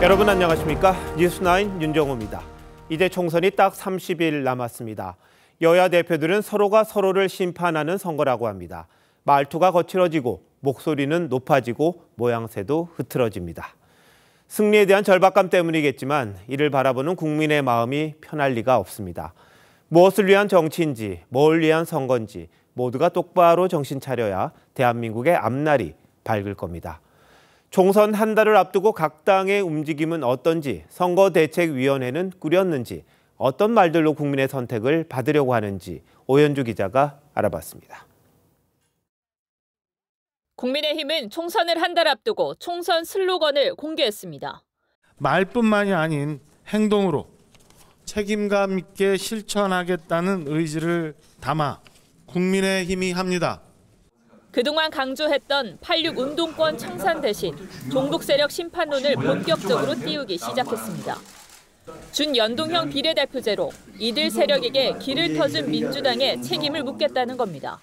여러분 안녕하십니까? 뉴스9 윤정호입니다. 이제 총선이 딱 30일 남았습니다. 여야 대표들은 서로가 서로를 심판하는 선거라고 합니다. 말투가 거칠어지고 목소리는 높아지고 모양새도 흐트러집니다. 승리에 대한 절박감 때문이겠지만 이를 바라보는 국민의 마음이 편할 리가 없습니다. 무엇을 위한 정치인지, 뭘 위한 선거인지 모두가 똑바로 정신 차려야 대한민국의 앞날이 밝을 겁니다. 총선 한 달을 앞두고 각 당의 움직임은 어떤지, 선거대책위원회는 꾸렸는지, 어떤 말들로 국민의 선택을 받으려고 하는지 오현주 기자가 알아봤습니다. 국민의힘은 총선을 한 달 앞두고 총선 슬로건을 공개했습니다. 말뿐만이 아닌 행동으로 책임감 있게 실천하겠다는 의지를 담아 국민의힘이 합니다. 그동안 강조했던 8.6 운동권 청산 대신 종북 세력 심판론을 본격적으로 띄우기 시작했습니다. 준연동형 비례대표제로 이들 세력에게 길을 터준 민주당에 책임을 묻겠다는 겁니다.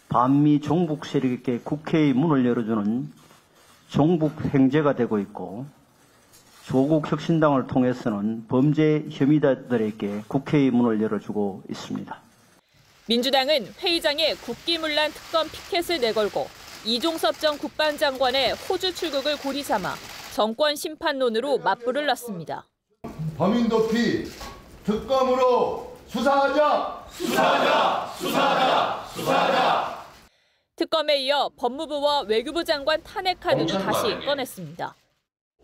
반미 종북 세력에게 국회의 문을 열어주는 종북 횡재가 되고 있고 조국 혁신당을 통해서는 범죄 혐의자들에게 국회의 문을 열어주고 있습니다. 민주당은 회의장에 국기문란 특검 피켓을 내걸고 이종섭 전 국방장관의 호주 출국을 고리 삼아 정권 심판론으로 맞불을 놨습니다. 범인 도피, 특검으로 수사하자! 수사하자! 수사하자! 수사하자! 특검에 이어 법무부와 외교부 장관 탄핵 카드도 다시 꺼냈습니다.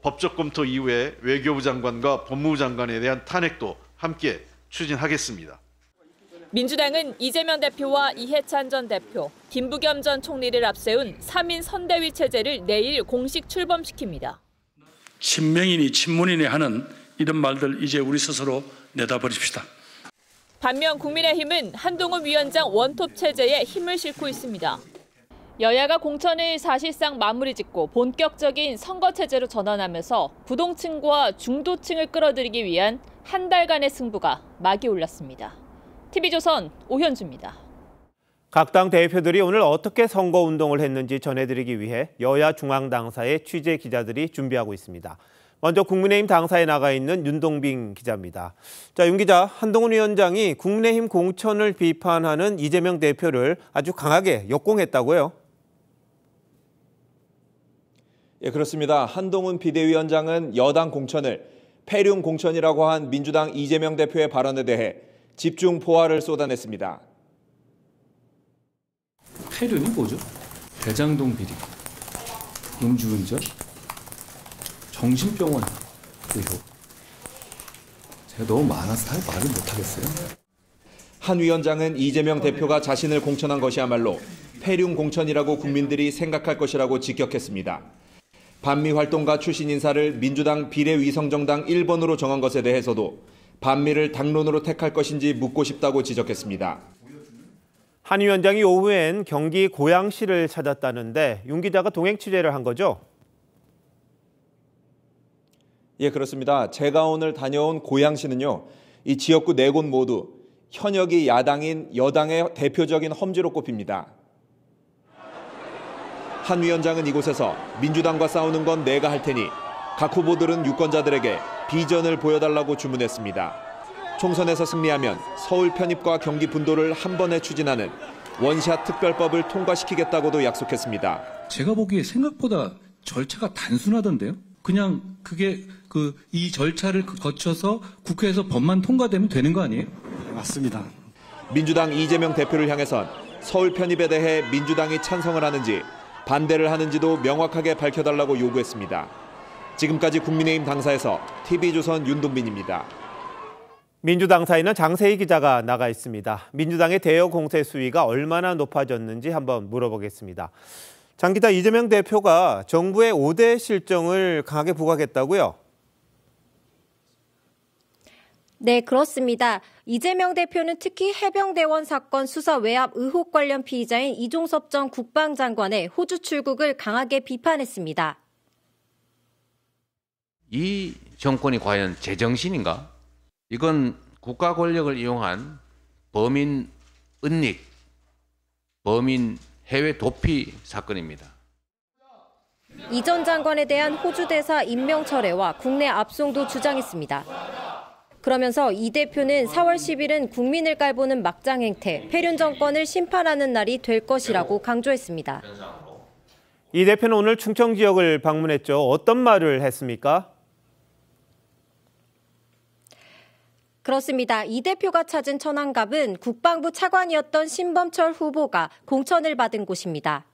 법적 검토 이후에 외교부 장관과 법무부 장관에 대한 탄핵도 함께 추진하겠습니다. 민주당은 이재명 대표와 이해찬 전 대표, 김부겸 전 총리를 앞세운 3인 선대위 체제를 내일 공식 출범시킵니다. 친명이니 친문이니 하는 이런 말들 이제 우리 스스로 내다버립시다. 반면 국민의힘은 한동훈 위원장 원톱 체제에 힘을 싣고 있습니다. 여야가 공천을 사실상 마무리 짓고 본격적인 선거 체제로 전환하면서 부동층과 중도층을 끌어들이기 위한 한 달간의 승부가 막이 올랐습니다. TV조선 오현주입니다. 각 당 대표들이 오늘 어떻게 선거운동을 했는지 전해드리기 위해 여야 중앙당사의 취재 기자들이 준비하고 있습니다. 먼저 국민의힘 당사에 나가 있는 윤동빈 기자입니다. 자, 윤 기자, 한동훈 위원장이 국민의힘 공천을 비판하는 이재명 대표를 아주 강하게 역공했다고요? 예, 그렇습니다. 한동훈 비대위원장은 여당 공천을 폐륜 공천이라고 한 민주당 이재명 대표의 발언에 대해 집중 포화를 쏟아냈습니다. 폐륜이 뭐죠? 대장동 비리, 음주운전, 정신병원 의혹. 제가 너무 많아서 다 말을 못하겠어요. 한 위원장은 이재명 대표가 자신을 공천한 것이야말로 폐륜 공천이라고 국민들이 생각할 것이라고 직격했습니다. 반미 활동가 출신 인사를 민주당 비례위성정당 1번으로 정한 것에 대해서도 반미를 당론으로 택할 것인지 묻고 싶다고 지적했습니다. 한 위원장이 오후엔 경기 고양시를 찾았다는데 윤 기자가 동행 취재를 한 거죠? 예, 그렇습니다. 제가 오늘 다녀온 고양시는요, 이 지역구 4곳 모두 현역이 야당인 여당의 대표적인 험지로 꼽힙니다. 한 위원장은 이곳에서 민주당과 싸우는 건 내가 할 테니 각 후보들은 유권자들에게 비전을 보여달라고 주문했습니다. 총선에서 승리하면 서울 편입과 경기 분도를 한 번에 추진하는 원샷 특별법을 통과시키겠다고도 약속했습니다. 제가 보기에 생각보다 절차가 단순하던데요. 그냥 그게 이 절차를 거쳐서 국회에서 법만 통과되면 되는 거 아니에요? 네, 맞습니다. 민주당 이재명 대표를 향해선 서울 편입에 대해 민주당이 찬성을 하는지 반대를 하는지도 명확하게 밝혀달라고 요구했습니다. 지금까지 국민의힘 당사에서 TV조선 윤동빈입니다. 민주당사에는 장세희 기자가 나가 있습니다. 민주당의 대여 공세 수위가 얼마나 높아졌는지 한번 물어보겠습니다. 장 기자, 이재명 대표가 정부의 5대 실정을 강하게 부각했다고요? 네, 그렇습니다. 이재명 대표는 특히 해병대원 사건 수사 외압 의혹 관련 피의자인 이종섭 전 국방장관의 호주 출국을 강하게 비판했습니다. 이 정권이 과연 제정신인가? 이건 국가 권력을 이용한 범인 은닉, 범인 해외 도피 사건입니다. 이 전 장관에 대한 호주 대사 임명 철회와 국내 압송도 주장했습니다. 그러면서 이 대표는 4월 10일은 국민을 깔보는 막장 행태, 패륜 정권을 심판하는 날이 될 것이라고 강조했습니다. 이 대표는 오늘 충청 지역을 방문했죠. 어떤 말을 했습니까? 그렇습니다. 이 대표가 찾은 천안갑은 국방부 차관이었던 신범철 후보가 공천을 받은 곳입니다.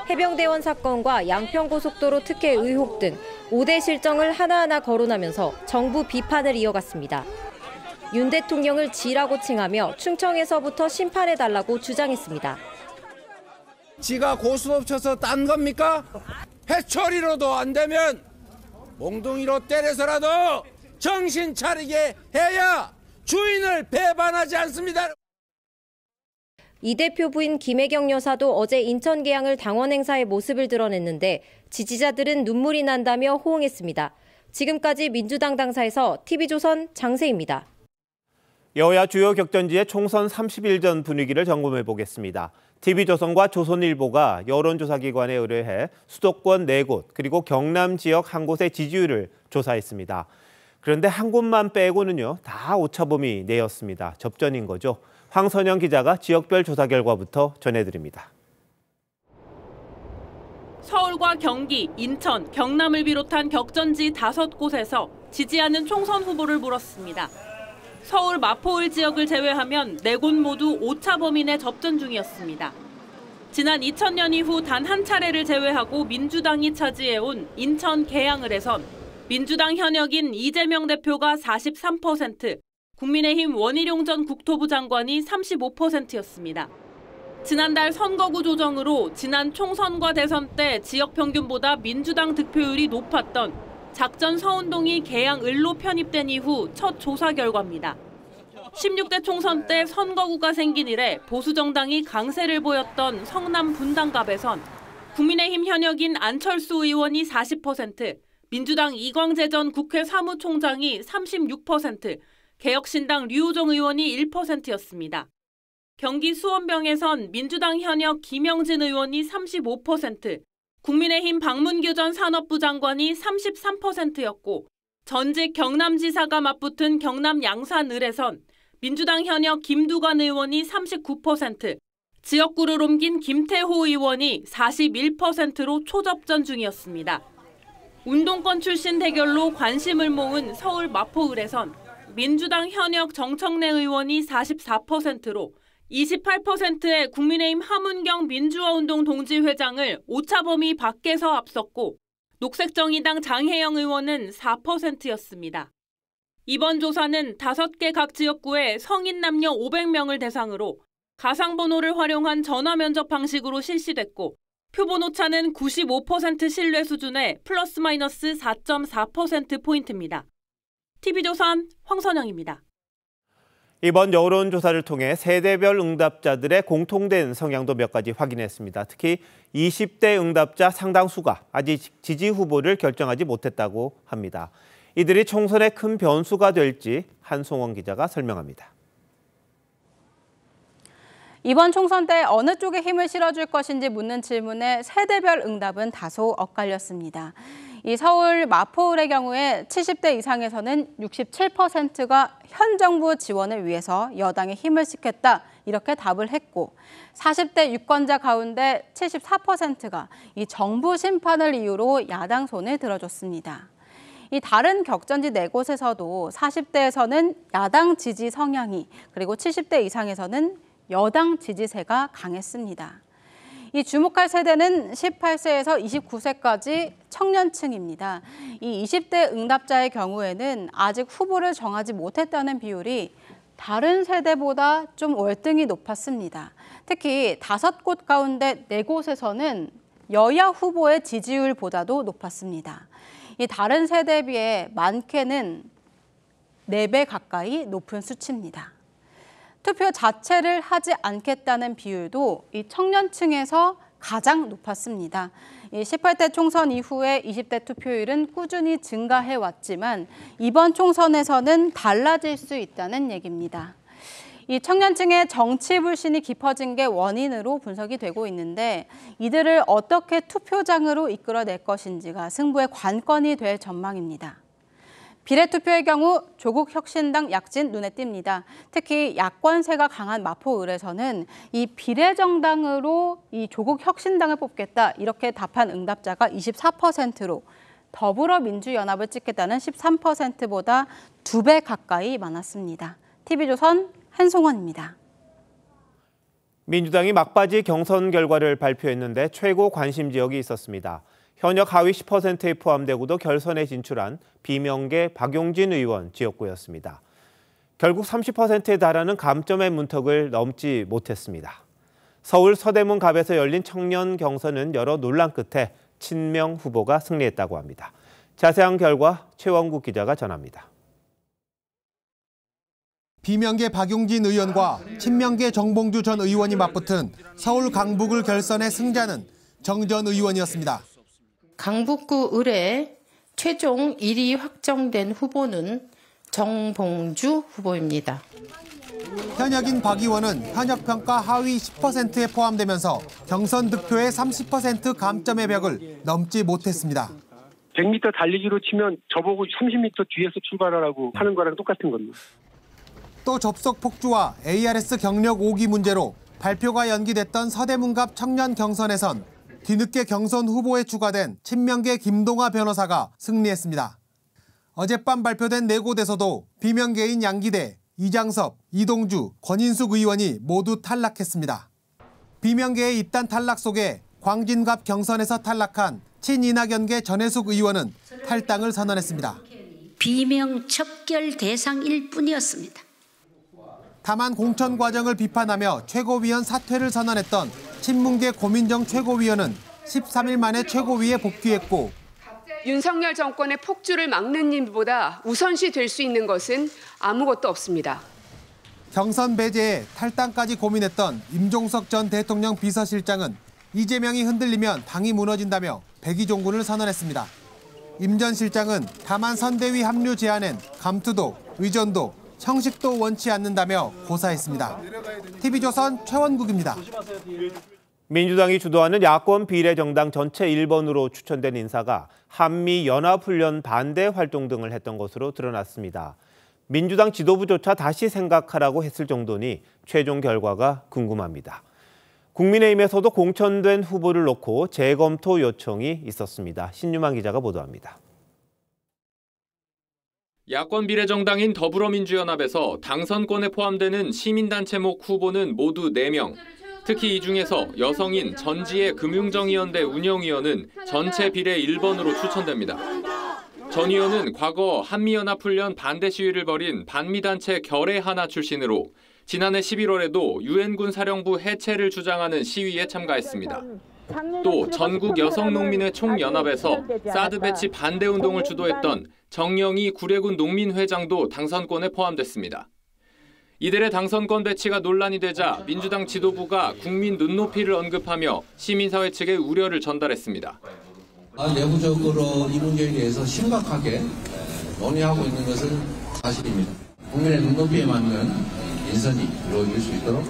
해병대원 사건과 양평고속도로 특혜 의혹 등 5대 실정을 하나하나 거론하면서 정부 비판을 이어갔습니다. 윤 대통령을 지라고 칭하며 충청에서부터 심판해달라고 주장했습니다. 지가 고스톱 쳐서 딴 겁니까? 해초리로도 안 되면 몽둥이로 때려서라도 정신 차리게 해야 주인을 배반하지 않습니다. 이 대표 부인 김혜경 여사도 어제 인천 계양을 당원 행사의 모습을 드러냈는데 지지자들은 눈물이 난다며 호응했습니다. 지금까지 민주당 당사에서 TV조선 장세입니다. 여야 주요 격전지의 총선 30일 전 분위기를 점검해 보겠습니다. TV조선과 조선일보가 여론조사기관에 의뢰해 수도권 4곳 그리고 경남 지역 한 곳의 지지율을 조사했습니다. 그런데 한 곳만 빼고는요, 다 오차범위 내였습니다. 접전인 거죠. 황선영 기자가 지역별 조사 결과부터 전해드립니다. 서울과 경기, 인천, 경남을 비롯한 격전지 5곳에서 지지하는 총선 후보를 물었습니다. 서울 마포을 지역을 제외하면 4곳 모두 오차 범위 내 접전 중이었습니다. 지난 2000년 이후 단 한 차례를 제외하고 민주당이 차지해온 인천 계양을 해선 민주당 현역인 이재명 대표가 43%, 국민의힘 원희룡 전 국토부 장관이 35%였습니다. 지난달 선거구 조정으로 지난 총선과 대선 때 지역 평균보다 민주당 득표율이 높았던 작전 서운동이 계양 을로 편입된 이후 첫 조사 결과입니다. 16대 총선 때 선거구가 생긴 이래 보수 정당이 강세를 보였던 성남 분당갑에선 국민의힘 현역인 안철수 의원이 40%, 민주당 이광재 전 국회 사무총장이 36%, 개혁신당 류호정 의원이 1%였습니다. 경기 수원병에선 민주당 현역 김영진 의원이 35%, 국민의힘 박문규 전 산업부 장관이 33%였고 전직 경남지사가 맞붙은 경남 양산을에선 민주당 현역 김두관 의원이 39%, 지역구를 옮긴 김태호 의원이 41%로 초접전 중이었습니다. 운동권 출신 대결로 관심을 모은 서울 마포을에선 민주당 현역 정청래 의원이 44%로 28%의 국민의힘 함은경 민주화운동 동지회장을 오차범위 밖에서 앞섰고 녹색정의당 장혜영 의원은 4%였습니다. 이번 조사는 5개 각 지역구의 성인 남녀 500명을 대상으로 가상번호를 활용한 전화면접 방식으로 실시됐고 표본 오차는 95% 신뢰 수준의 플러스 마이너스 4.4%포인트입니다. TV조선 황선영입니다. 이번 여론조사를 통해 세대별 응답자들의 공통된 성향도 몇 가지 확인했습니다. 특히 20대 응답자 상당수가 아직 지지 후보를 결정하지 못했다고 합니다. 이들이 총선의 큰 변수가 될지 한송원 기자가 설명합니다. 이번 총선 때 어느 쪽에 힘을 실어줄 것인지 묻는 질문에 세대별 응답은 다소 엇갈렸습니다. 이 서울 마포을의 경우에 70대 이상에서는 67%가 현 정부 지원을 위해서 여당에 힘을 싣겠다 이렇게 답을 했고 40대 유권자 가운데 74%가 이 정부 심판을 이유로 야당 손을 들어줬습니다. 이 다른 격전지 4곳에서도 40대에서는 야당 지지 성향이 그리고 70대 이상에서는 여당 지지세가 강했습니다. 이 주목할 세대는 18세에서 29세까지 청년층입니다. 이 20대 응답자의 경우에는 아직 후보를 정하지 못했다는 비율이 다른 세대보다 좀 월등히 높았습니다. 특히 5곳 가운데 4곳에서는 여야 후보의 지지율보다도 높았습니다. 이 다른 세대에 비해 많게는 4배 가까이 높은 수치입니다. 투표 자체를 하지 않겠다는 비율도 이 청년층에서 가장 높았습니다. 이 18대 총선 이후에 20대 투표율은 꾸준히 증가해 왔지만 이번 총선에서는 달라질 수 있다는 얘기입니다. 이 청년층의 정치 불신이 깊어진 게 원인으로 분석이 되고 있는데 이들을 어떻게 투표장으로 이끌어낼 것인지가 승부의 관건이 될 전망입니다. 비례투표의 경우 조국 혁신당 약진 눈에 띕니다. 특히 야권세가 강한 마포을에서는 이 비례정당으로 이 조국 혁신당을 뽑겠다 이렇게 답한 응답자가 24%로 더불어민주연합을 찍겠다는 13%보다 2배 가까이 많았습니다. TV조선 한송원입니다. 민주당이 막바지 경선 결과를 발표했는데 최고 관심 지역이 있었습니다. 현역 하위 10%에 포함되고도 결선에 진출한 비명계 박용진 의원 지역구였습니다. 결국 30%에 달하는 감점의 문턱을 넘지 못했습니다. 서울 서대문 갑에서 열린 청년 경선은 여러 논란 끝에 친명 후보가 승리했다고 합니다. 자세한 결과 최원국 기자가 전합니다. 비명계 박용진 의원과 친명계 정봉주 전 의원이 맞붙은 서울 강북을 결선의 승자는 정 전 의원이었습니다. 강북구 을에 최종 1위 확정된 후보는 정봉주 후보입니다. 현역인 박 의원은 현역평가 하위 10%에 포함되면서 경선 득표의 30% 감점의 벽을 넘지 못했습니다. 100m 달리기로 치면 저보고 30m 뒤에서 출발하라고 하는 거랑 똑같은 겁니다. 또 접속 폭주와 ARS 경력 5기 문제로 발표가 연기됐던 서대문갑 청년 경선에선 뒤늦게 경선 후보에 추가된 친명계 김동아 변호사가 승리했습니다. 어젯밤 발표된 4곳에서도 비명계인 양기대, 이장섭, 이동주, 권인숙 의원이 모두 탈락했습니다. 비명계의 입단 탈락 속에 광진갑 경선에서 탈락한 친이낙연계 전해숙 의원은 탈당을 선언했습니다. 비명 척결 대상일 뿐이었습니다. 다만 공천 과정을 비판하며 최고위원 사퇴를 선언했던 친문계 고민정 최고위원은 13일 만에 최고위에 복귀했고 윤석열 정권의 폭주를 막는 일보다 우선시 될 수 있는 것은 아무것도 없습니다. 경선 배제에 탈당까지 고민했던 임종석 전 대통령 비서실장은 이재명이 흔들리면 당이 무너진다며 백의종군을 선언했습니다. 임 전 실장은 다만 선대위 합류 제안엔 감투도 의전도 형식도 원치 않는다며 고사했습니다. TV조선 최원국입니다. 민주당이 주도하는 야권 비례정당 전체 1번으로 추천된 인사가 한미연합훈련 반대 활동 등을 했던 것으로 드러났습니다. 민주당 지도부조차 다시 생각하라고 했을 정도니 최종 결과가 궁금합니다. 국민의힘에서도 공천된 후보를 놓고 재검토 요청이 있었습니다. 신유만 기자가 보도합니다. 야권 비례정당인 더불어민주연합에서 당선권에 포함되는 시민단체목 후보는 모두 4명. 특히 이 중에서 여성인 전지혜 금융정의연대 운영위원은 전체 비례 1번으로 추천됩니다. 전 의원은 과거 한미연합훈련 반대 시위를 벌인 반미단체 결의하나 출신으로 지난해 11월에도 유엔군 사령부 해체를 주장하는 시위에 참가했습니다. 또 전국 여성농민회 총연합에서 사드 배치 반대 운동을 주도했던 정영희 구례군 농민회장도 당선권에 포함됐습니다. 이들의 당선권 배치가 논란이 되자 민주당 지도부가 국민 눈높이를 언급하며 시민사회 측에 우려를 전달했습니다. 내부적으로 이 문제에 대해서 심각하게 논의하고 있는 것은 사실입니다. 국민의 눈높이에 맞는 인선이 이루어질 수 있도록.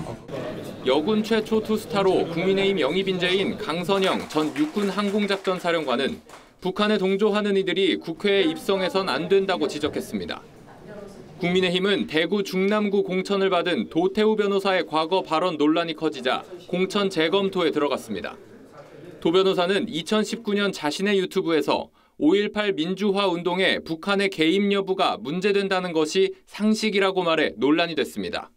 여군 최초 투스타로 국민의힘 영입인재인 강선영 전 육군 항공작전 사령관은 북한에 동조하는 이들이 국회에 입성해선 안 된다고 지적했습니다. 국민의힘은 대구 중남구 공천을 받은 도태우 변호사의 과거 발언 논란이 커지자 공천 재검토에 들어갔습니다. 도 변호사는 2019년 자신의 유튜브에서 5.18 민주화 운동에 북한의 개입 여부가 문제된다는 것이 상식이라고 말해 논란이 됐습니다.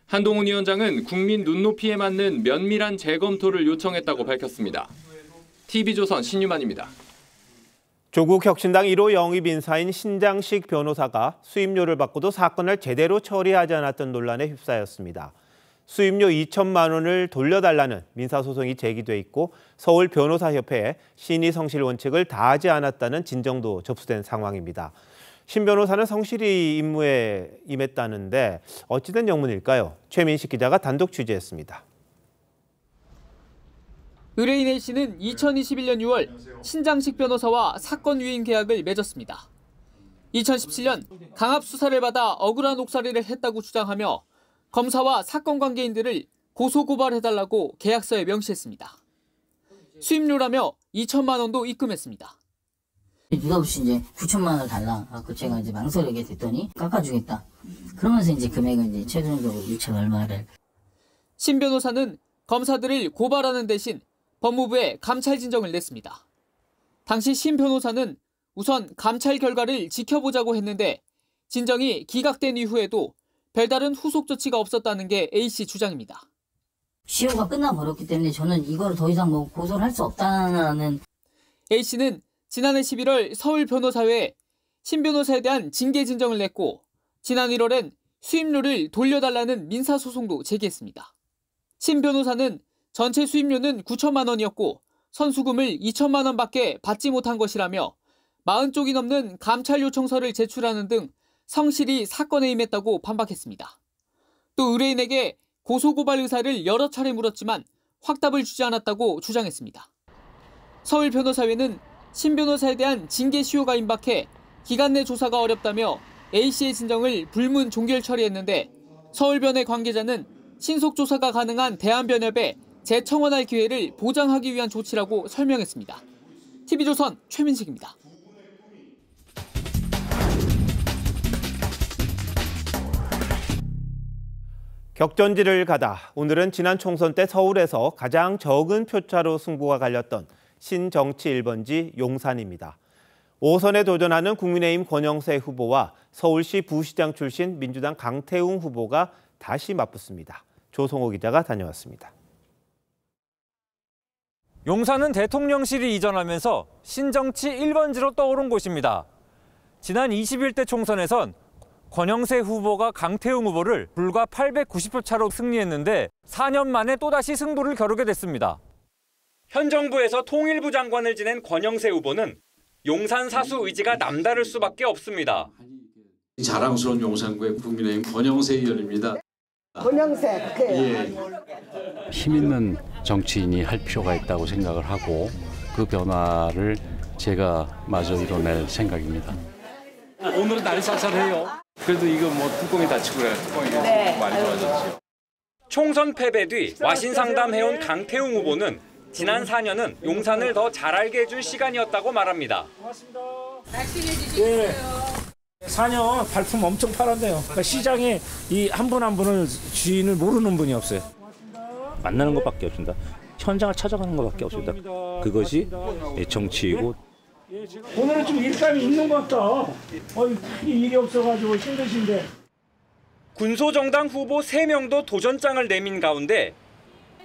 한동훈 위원장은 국민 눈높이에 맞는 면밀한 재검토를 요청했다고 밝혔습니다. TV조선 신유만입니다. 조국 혁신당 1호 영입 인사인 신장식 변호사가 수임료를 받고도 사건을 제대로 처리하지 않았던 논란에 휩싸였습니다. 수임료 2천만 원을 돌려달라는 민사소송이 제기돼 있고 서울 변호사협회에 신의 성실 원칙을 다하지 않았다는 진정도 접수된 상황입니다. 신 변호사는 성실히 임무에 임했다는데 어찌된 영문일까요? 최민식 기자가 단독 취재했습니다. 의뢰인 A씨는 2021년 6월 신장식 변호사와 사건 위임 계약을 맺었습니다. 2017년 강압 수사를 받아 억울한 옥살이를 했다고 주장하며 검사와 사건 관계인들을 고소고발해달라고 계약서에 명시했습니다. 수임료라며 2천만 원도 입금했습니다. 느닷없이 이제 9천만 원을 달라. 그 제가 이제 망설이게 됐더니 깎아주겠다. 그러면서 이제 금액은 이제 최종적으로 6천 얼마를. 신 변호사는 검사들을 고발하는 대신 법무부에 감찰 진정을 냈습니다. 당시 신 변호사는 우선 감찰 결과를 지켜보자고 했는데 진정이 기각된 이후에도 별다른 후속 조치가 없었다는 게 A씨 주장입니다. 시효가 끝나버렸기 때문에 저는 이걸 더 이상 뭐 고소를 할 수 없다는. A씨는 지난해 11월 서울 변호사회에 신 변호사에 대한 징계 진정을 냈고 지난 1월엔 수임료를 돌려달라는 민사소송도 제기했습니다. 신 변호사는 전체 수임료는 9천만 원이었고 선수금을 2천만 원밖에 받지 못한 것이라며 40쪽이 넘는 감찰 요청서를 제출하는 등 성실히 사건에 임했다고 반박했습니다. 또 의뢰인에게 고소고발 의사를 여러 차례 물었지만 확답을 주지 않았다고 주장했습니다. 서울 변호사회는 신 변호사에 대한 징계 시효가 임박해 기간 내 조사가 어렵다며 A씨의 진정을 불문 종결 처리했는데 서울변의 관계자는 신속 조사가 가능한 대한변협에 재청원할 기회를 보장하기 위한 조치라고 설명했습니다. TV조선 최민식입니다. 격전지를 가다 오늘은 지난 총선 때 서울에서 가장 적은 표차로 승부가 갈렸던 신정치 1번지 용산입니다. 5선에 도전하는 국민의힘 권영세 후보와 서울시 부시장 출신 민주당 강태웅 후보가 다시 맞붙습니다. 조성호 기자가 다녀왔습니다. 용산은 대통령실이 이전하면서 신정치 1번지로 떠오른 곳입니다. 지난 21대 총선에선 권영세 후보가 강태웅 후보를 불과 890표 차로 승리했는데 4년 만에 또다시 승부를 겨루게 됐습니다. 현 정부에서 통일부 장관을 지낸 권영세 후보는 용산 사수 의지가 남다를 수밖에 없습니다. 자랑스러운 용산구의 국민의힘 권영세 의원입니다. 권영세, 예. 힘 있는 정치인이 할 필요가 있다고 생각을 하고 그 변화를 제가 마저 이뤄낼 생각입니다. 오늘은 날이 쌀쌀해요. 그래도 이거 뭐 뚜껑이 닫히고 그래. 뚜껑이 많이 좋아졌죠. 총선 패배 뒤 와신 상담해온 강태웅 후보는 지난 4년은 용산을 더 잘 알게 해준 시간이었다고 말합니다. 고맙습니다. 예. 4년 발품 엄청 팔았네요. 그러니까 시장에 이 한 분 한 분을 주인을 모르는 분이 없어요. 만나는 것밖에 없습니다. 현장을 찾아가는 것밖에 없습니다. 그것이 정치이고. 오늘은 좀 일감이 있는 것 같다. 크게 일이 없어가지고 힘드신데. 군소정당 후보 3명도 도전장을 내민 가운데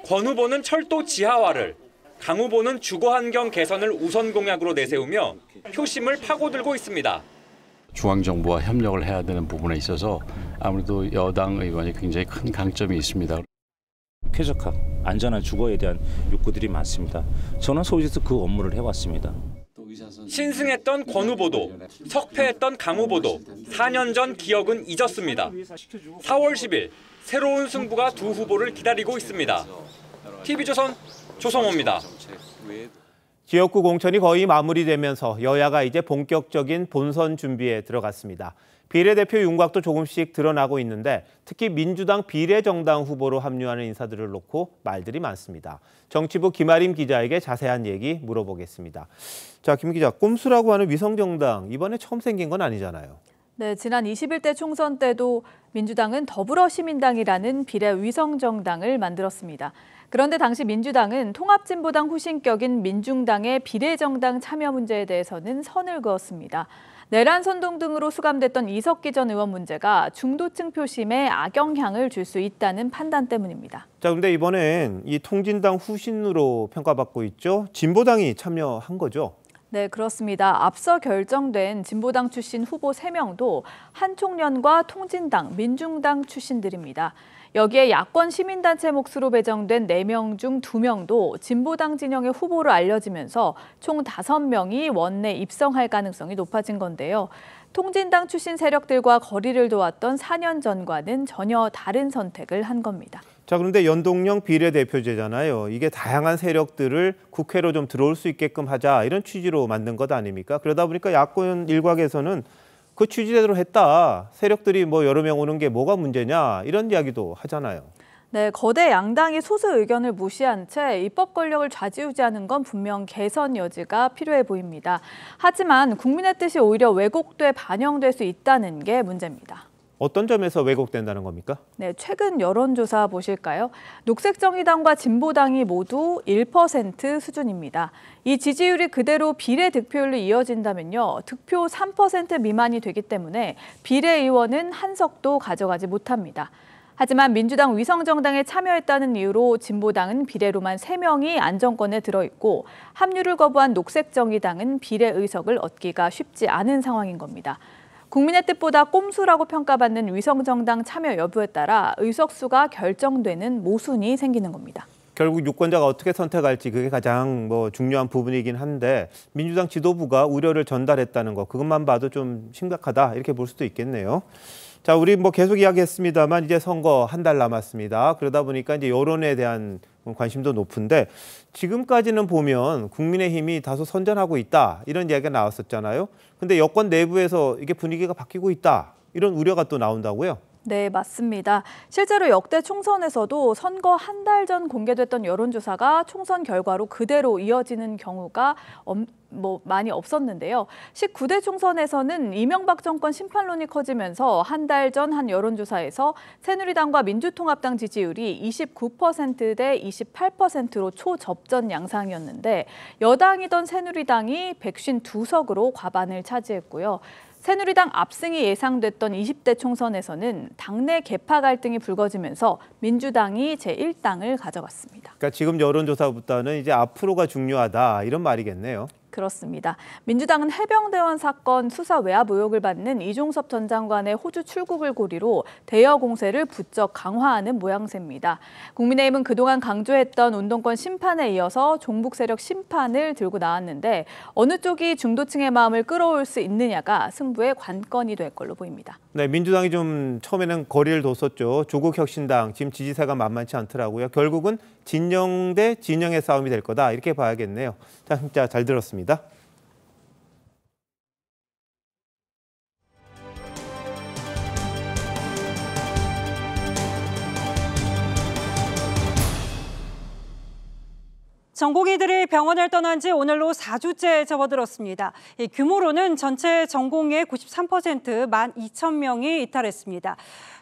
권 후보는 철도 지하화를, 강 후보는 주거환경 개선을 우선 공약으로 내세우며 표심을 파고들고 있습니다. 중앙정부와 협력을 해야 되는 부분에 있어서 아무래도 여당 의원이 굉장히 큰 강점이 있습니다. 쾌적한, 안전한 주거에 대한 욕구들이 많습니다. 저는 서울시에서 그 업무를 해왔습니다. 신승했던 권 후보도 석패했던 강 후보도 4년 전 기억은 잊었습니다. 4월 10일 새로운 승부가 두 후보를 기다리고 있습니다. TV조선 조성호입니다. 지역구 공천이 거의 마무리되면서 여야가 이제 본격적인 본선 준비에 들어갔습니다. 비례대표 윤곽도 조금씩 드러나고 있는데 특히 민주당 비례정당 후보로 합류하는 인사들을 놓고 말들이 많습니다. 정치부 김아림 기자에게 자세한 얘기 물어보겠습니다. 자, 김 기자, 꼼수라고 하는 위성정당 이번에 처음 생긴 건 아니잖아요. 네, 지난 21대 총선 때도 민주당은 더불어시민당이라는 비례 위성정당을 만들었습니다. 그런데 당시 민주당은 통합진보당 후신격인 민중당의 비례정당 참여 문제에 대해서는 선을 그었습니다. 내란 선동 등으로 수감됐던 이석기 전 의원 문제가 중도층 표심에 악영향을 줄 수 있다는 판단 때문입니다. 자, 그런데 이번엔 이 통진당 후신으로 평가받고 있죠. 진보당이 참여한 거죠. 네, 그렇습니다. 앞서 결정된 진보당 출신 후보 3명도 한총련과 통진당, 민중당 출신들입니다. 여기에 야권 시민단체 몫으로 배정된 4명 중 2명도 진보당 진영의 후보로 알려지면서 총 5명이 원내 입성할 가능성이 높아진 건데요. 통진당 출신 세력들과 거리를 두었던 4년 전과는 전혀 다른 선택을 한 겁니다. 자, 그런데 연동형 비례대표제잖아요. 이게 다양한 세력들을 국회로 좀 들어올 수 있게끔 하자 이런 취지로 만든 것 아닙니까? 그러다 보니까 야권 일각에서는 그 취지대로 했다. 세력들이 뭐 여러 명 오는 게 뭐가 문제냐 이런 이야기도 하잖아요. 네, 거대 양당이 소수 의견을 무시한 채 입법 권력을 좌지우지하는 건 분명 개선 여지가 필요해 보입니다. 하지만 국민의 뜻이 오히려 왜곡돼 반영될 수 있다는 게 문제입니다. 어떤 점에서 왜곡된다는 겁니까? 네, 최근 여론조사 보실까요? 녹색정의당과 진보당이 모두 1% 수준입니다. 이 지지율이 그대로 비례 득표율로 이어진다면요. 득표 3% 미만이 되기 때문에 비례의원은 한 석도 가져가지 못합니다. 하지만 민주당 위성정당에 참여했다는 이유로 진보당은 비례로만 3명이 안정권에 들어있고 합류를 거부한 녹색정의당은 비례 의석을 얻기가 쉽지 않은 상황인 겁니다. 국민의 뜻보다 꼼수라고 평가받는 위성정당 참여 여부에 따라 의석수가 결정되는 모순이 생기는 겁니다. 결국 유권자가 어떻게 선택할지 그게 가장 중요한 부분이긴 한데 민주당 지도부가 우려를 전달했다는 거 그것만 봐도 좀 심각하다 이렇게 볼 수도 있겠네요. 자, 우리 계속 이야기했습니다만 이제 선거 한 달 남았습니다. 그러다 보니까 이제 여론에 대한 관심도 높은데 지금까지는 보면 국민의힘이 다소 선전하고 있다 이런 이야기가 나왔었잖아요. 근데 여권 내부에서 이게 분위기가 바뀌고 있다 이런 우려가 또 나온다고요? 네, 맞습니다. 실제로 역대 총선에서도 선거 한 달 전 공개됐던 여론조사가 총선 결과로 그대로 이어지는 경우가 많이 없었는데요. 19대 총선에서는 이명박 정권 심판론이 커지면서 한 달 전 한 여론조사에서 새누리당과 민주통합당 지지율이 29% 대 28%로 초접전 양상이었는데 여당이던 새누리당이 152석으로 과반을 차지했고요. 새누리당 압승이 예상됐던 20대 총선에서는 당내 계파 갈등이 불거지면서 민주당이 제1당을 가져갔습니다. 그러니까 지금 여론조사보다는 이제 앞으로가 중요하다 이런 말이겠네요. 그렇습니다. 민주당은 해병대원 사건 수사 외압 의혹을 받는 이종섭 전 장관의 호주 출국을 고리로 대여 공세를 부쩍 강화하는 모양새입니다. 국민의힘은 그동안 강조했던 운동권 심판에 이어서 종북 세력 심판을 들고 나왔는데 어느 쪽이 중도층의 마음을 끌어올 수 있느냐가 승부의 관건이 될 걸로 보입니다. 네, 민주당이 좀 처음에는 거리를 뒀었죠. 조국혁신당 지금 지지세가 만만치 않더라고요. 결국은 진영 대 진영의 싸움이 될 거다 이렇게 봐야겠네요. 자, 진짜 잘 들었습니다. 전공의들이 병원을 떠난 지 오늘로 4주째 접어들었습니다. 규모로는 전체 전공의의 93%, 12,000명이 이탈했습니다.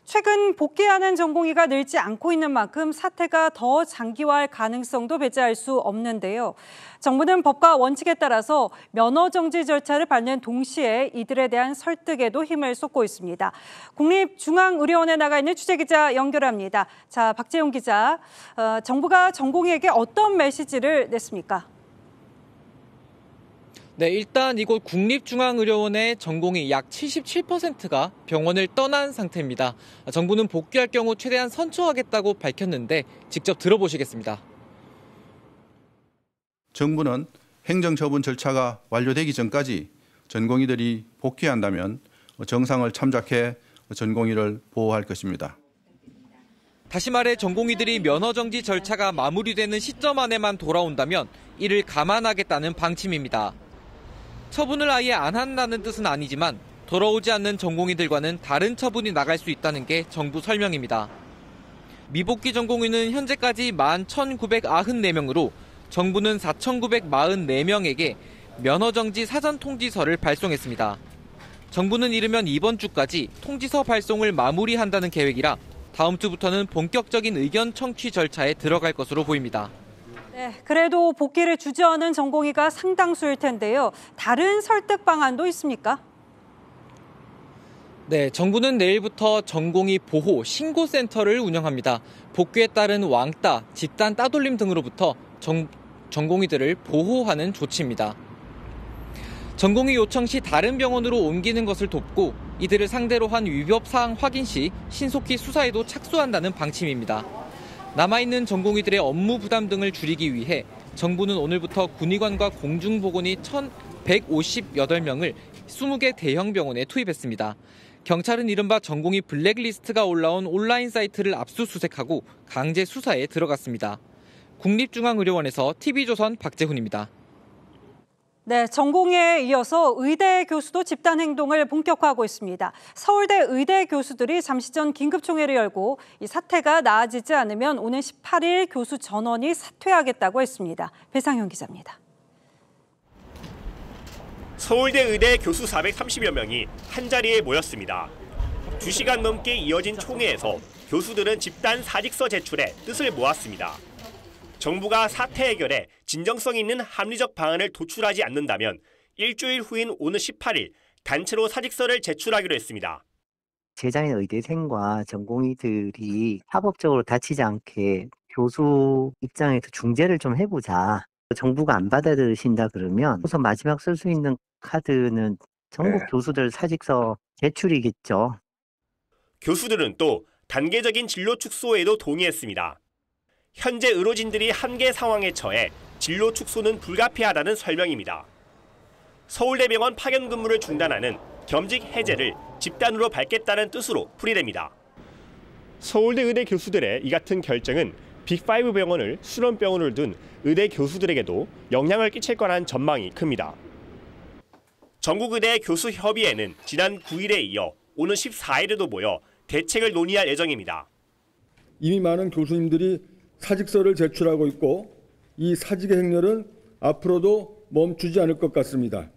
최근 복귀하는 전공의가 늘지 않고 있는 만큼 사태가 더 장기화할 가능성도 배제할 수 없는데요. 정부는 법과 원칙에 따라서 면허 정지 절차를 밟는 동시에 이들에 대한 설득에도 힘을 쏟고 있습니다. 국립중앙의료원에 나가 있는 취재기자 연결합니다. 자, 박재용 기자, 정부가 전공의에게 어떤 메시지를 냈습니까? 네, 일단 이곳 국립중앙의료원의 전공의 약 77%가 병원을 떠난 상태입니다. 정부는 복귀할 경우 최대한 선처하겠다고 밝혔는데 직접 들어보시겠습니다. 정부는 행정처분 절차가 완료되기 전까지 전공의들이 복귀한다면 정상을 참작해 전공의를 보호할 것입니다. 다시 말해 전공의들이 면허정지 절차가 마무리되는 시점 안에만 돌아온다면 이를 감안하겠다는 방침입니다. 처분을 아예 안 한다는 뜻은 아니지만 돌아오지 않는 전공의들과는 다른 처분이 나갈 수 있다는 게 정부 설명입니다. 미복귀 전공의는 현재까지 11,994명으로 정부는 4,944명에게 면허정지 사전통지서를 발송했습니다. 정부는 이르면 이번 주까지 통지서 발송을 마무리한다는 계획이라 다음 주부터는 본격적인 의견 청취 절차에 들어갈 것으로 보입니다. 네, 그래도 복귀를 주저하는 전공의가 상당수일 텐데요. 다른 설득 방안도 있습니까? 네, 정부는 내일부터 전공의 보호 신고센터를 운영합니다. 복귀에 따른 왕따, 집단 따돌림 등으로부터 전공의들을 보호하는 조치입니다. 전공의 요청 시 다른 병원으로 옮기는 것을 돕고 이들을 상대로 한 위법 사항 확인 시 신속히 수사에도 착수한다는 방침입니다. 남아있는 전공의들의 업무 부담 등을 줄이기 위해 정부는 오늘부터 군의관과 공중보건의 1,158명을 20개 대형 병원에 투입했습니다. 경찰은 이른바 전공의 블랙리스트가 올라온 온라인 사이트를 압수수색하고 강제 수사에 들어갔습니다. 국립중앙의료원에서 TV조선 박재훈입니다. 네, 전공에 이어서 의대 교수도 집단 행동을 본격화하고 있습니다. 서울대 의대 교수들이 잠시 전 긴급총회를 열고 이 사태가 나아지지 않으면 오는 18일 교수 전원이 사퇴하겠다고 했습니다. 배상현 기자입니다. 서울대 의대 교수 430여 명이 한자리에 모였습니다. 2시간 넘게 이어진 총회에서 교수들은 집단 사직서 제출에 뜻을 모았습니다. 정부가 사태 해결에 진정성 있는 합리적 방안을 도출하지 않는다면 일주일 후인 오는 18일 단체로 사직서를 제출하기로 했습니다. 제자인 의대생과 전공의들이 합법적으로 다치지 않게 교수 입장에서 중재를 좀 해보자. 정부가 안 받아들이신다 그러면 우선 마지막 쓸 수 있는 카드는 전국 교수들 사직서 제출이겠죠. 교수들은 또 단계적인 진로 축소에도 동의했습니다. 현재 의료진들이 한계 상황에 처해 진로 축소는 불가피하다는 설명입니다. 서울대병원 파견 근무를 중단하는 겸직 해제를 집단으로 밟겠다는 뜻으로 풀이됩니다. 서울대 의대 교수들의 이 같은 결정은 빅5 병원을 수련병원을 둔 의대 교수들에게도 영향을 끼칠 거란 전망이 큽니다. 전국의대 교수협의회는 지난 9일에 이어 오는 14일에도 모여 대책을 논의할 예정입니다. 이미 많은 교수님들이 사직서를 제출하고 있고 이 사직의 행렬은 앞으로도 멈추지 않을 것 같습니다.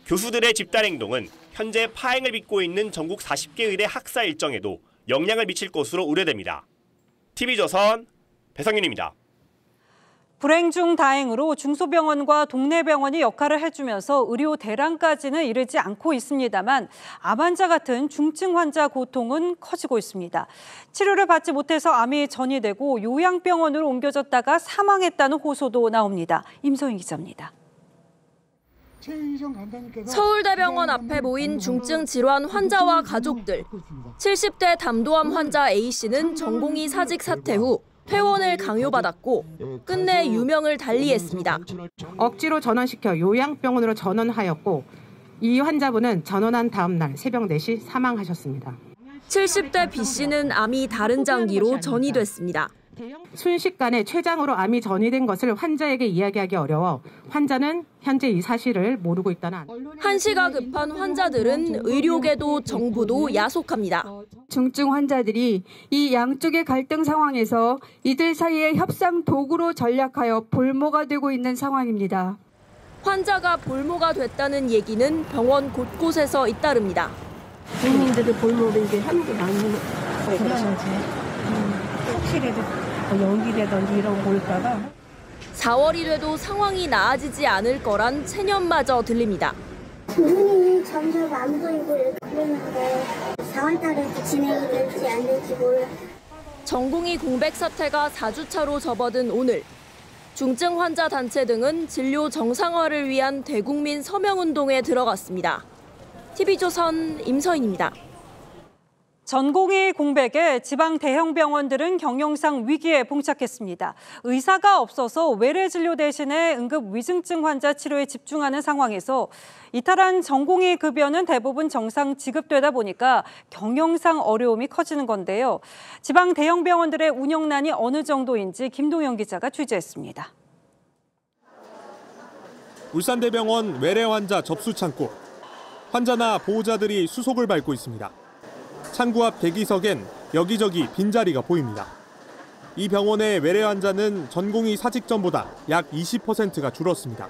교수들의 집단 행동은 현재 파행을 빚고 있는 전국 40개 의대 학사 일정에도 영향을 미칠 것으로 우려됩니다. TV조선 배성윤입니다. 불행 중 다행으로 중소병원과 동네 병원이 역할을 해주면서 의료 대란까지는 이르지 않고 있습니다만 암 환자 같은 중증 환자 고통은 커지고 있습니다. 치료를 받지 못해서 암이 전이되고 요양병원으로 옮겨졌다가 사망했다는 호소도 나옵니다. 임소인 기자입니다. 서울대병원 앞에 모인 중증 질환 환자와 가족들. 70대 담도암 환자 A씨는 전공의 사직 사퇴 후 퇴원을 강요받았고 끝내 유명을 달리했습니다. 억지로 전원시켜 요양병원으로 전원하였고 이 환자분은 전원한 다음 날 새벽 4시 사망하셨습니다. 70대 B씨는 암이 다른 장기로 전이됐습니다. 순식간에 췌장으로 암이 전이된 것을 환자에게 이야기하기 어려워 환자는 현재 이 사실을 모르고 있다는 한시가 급한 환자들은 의료계도 정부도 야속합니다. 중증 환자들이 이 양쪽의 갈등 상황에서 이들 사이의 협상 도구로 전락하여 볼모가 되고 있는 상황입니다. 환자가 볼모가 됐다는 얘기는 병원 곳곳에서 잇따릅니다. 국민들이 볼모를 이게 하는 게 맞는 거예요. 혹시라도 연기라든지 이런 거 올까봐. 4월이 돼도 상황이 나아지지 않을 거란 체념마저 들립니다. 눈이 점점 안 보이고 이렇게 그러는데 4월 달에 진행이 될지 안 될지 몰라. 전공의 공백 사태가 4주차로 접어든 오늘. 중증 환자 단체 등은 진료 정상화를 위한 대국민 서명운동에 들어갔습니다. TV조선 임서인입니다. 전공의 공백에 지방 대형 병원들은 경영상 위기에 봉착했습니다. 의사가 없어서 외래 진료 대신에 응급 위중증 환자 치료에 집중하는 상황에서 이탈한 전공의 급여는 대부분 정상 지급되다 보니까 경영상 어려움이 커지는 건데요. 지방 대형 병원들의 운영난이 어느 정도인지 김동영 기자가 취재했습니다. 울산대병원 외래 환자 접수 창구. 환자나 보호자들이 수속을 밟고 있습니다. 창구 앞 대기석엔 여기저기 빈자리가 보입니다. 이 병원의 외래 환자는 전공의 사직 전보다 약 20%가 줄었습니다.